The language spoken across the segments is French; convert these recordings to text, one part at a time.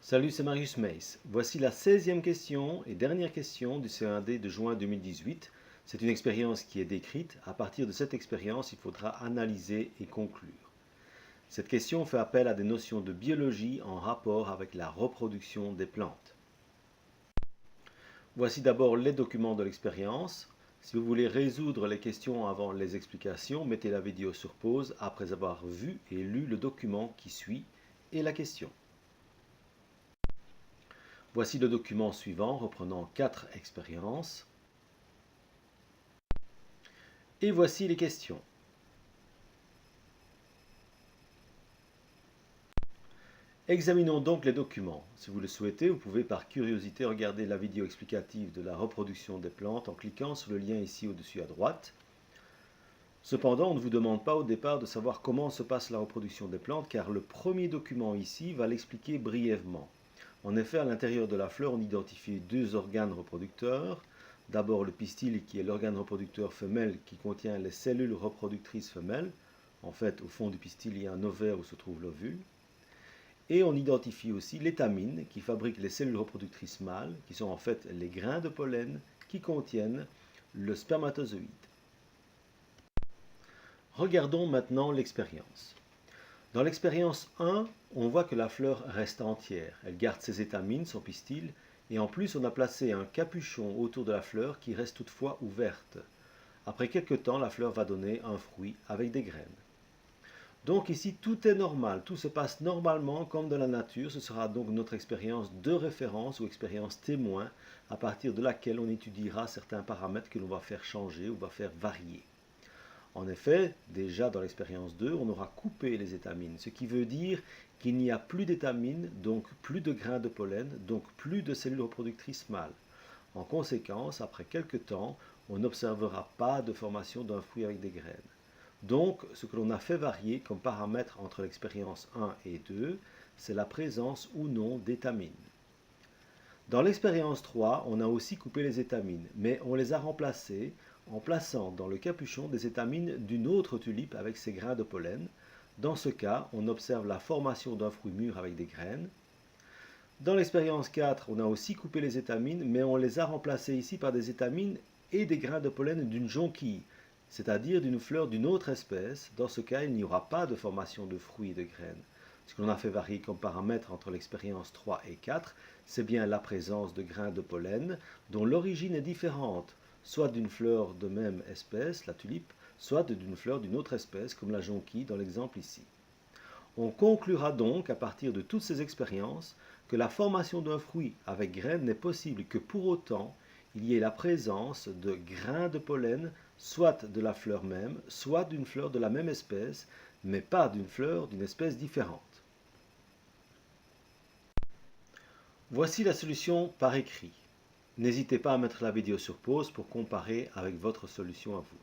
Salut, c'est Marius Meis. Voici la 16e question et dernière question du C1D de juin 2018. C'est une expérience qui est décrite. À partir de cette expérience, il faudra analyser et conclure. Cette question fait appel à des notions de biologie en rapport avec la reproduction des plantes. Voici d'abord les documents de l'expérience. Si vous voulez résoudre les questions avant les explications, mettez la vidéo sur pause après avoir vu et lu le document qui suit et la question. Voici le document suivant reprenant 4 expériences. Et voici les questions. Examinons donc les documents. Si vous le souhaitez, vous pouvez par curiosité regarder la vidéo explicative de la reproduction des plantes en cliquant sur le lien ici au-dessus à droite. Cependant, on ne vous demande pas au départ de savoir comment se passe la reproduction des plantes car le premier document ici va l'expliquer brièvement. En effet, à l'intérieur de la fleur, on identifie deux organes reproducteurs. D'abord le pistil qui est l'organe reproducteur femelle qui contient les cellules reproductrices femelles. En fait, au fond du pistil, il y a un ovaire où se trouve l'ovule. Et on identifie aussi l'étamine qui fabrique les cellules reproductrices mâles, qui sont en fait les grains de pollen qui contiennent le spermatozoïde. Regardons maintenant l'expérience. Dans l'expérience 1, on voit que la fleur reste entière. Elle garde ses étamines, son pistil, et en plus on a placé un capuchon autour de la fleur qui reste toutefois ouverte. Après quelques temps, la fleur va donner un fruit avec des graines. Donc ici, tout est normal, tout se passe normalement comme dans la nature. Ce sera donc notre expérience de référence ou expérience témoin à partir de laquelle on étudiera certains paramètres que l'on va faire changer ou va faire varier. En effet, déjà dans l'expérience 2, on aura coupé les étamines, ce qui veut dire qu'il n'y a plus d'étamines, donc plus de grains de pollen, donc plus de cellules reproductrices mâles. En conséquence, après quelques temps, on n'observera pas de formation d'un fruit avec des graines. Donc, ce que l'on a fait varier comme paramètre entre l'expérience 1 et 2, c'est la présence ou non d'étamines. Dans l'expérience 3, on a aussi coupé les étamines, mais on les a remplacées en plaçant dans le capuchon des étamines d'une autre tulipe avec ses grains de pollen. Dans ce cas, on observe la formation d'un fruit mûr avec des graines. Dans l'expérience 4, on a aussi coupé les étamines, mais on les a remplacées ici par des étamines et des grains de pollen d'une jonquille, c'est-à-dire d'une fleur d'une autre espèce. Dans ce cas, il n'y aura pas de formation de fruits et de graines. Ce que l'on a fait varier comme paramètre entre l'expérience 3 et 4, c'est bien la présence de grains de pollen dont l'origine est différente, soit d'une fleur de même espèce, la tulipe, soit d'une fleur d'une autre espèce, comme la jonquille dans l'exemple ici. On conclura donc, à partir de toutes ces expériences, que la formation d'un fruit avec graines n'est possible que pour autant il y ait la présence de grains de pollen, soit de la fleur même, soit d'une fleur de la même espèce, mais pas d'une fleur d'une espèce différente. Voici la solution par écrit. N'hésitez pas à mettre la vidéo sur pause pour comparer avec votre solution à vous.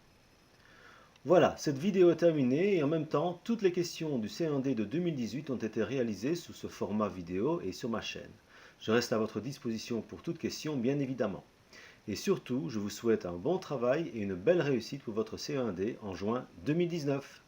Voilà, cette vidéo est terminée et en même temps, toutes les questions du C1D de 2018 ont été réalisées sous ce format vidéo et sur ma chaîne. Je reste à votre disposition pour toute question, bien évidemment. Et surtout, je vous souhaite un bon travail et une belle réussite pour votre C1D en juin 2019.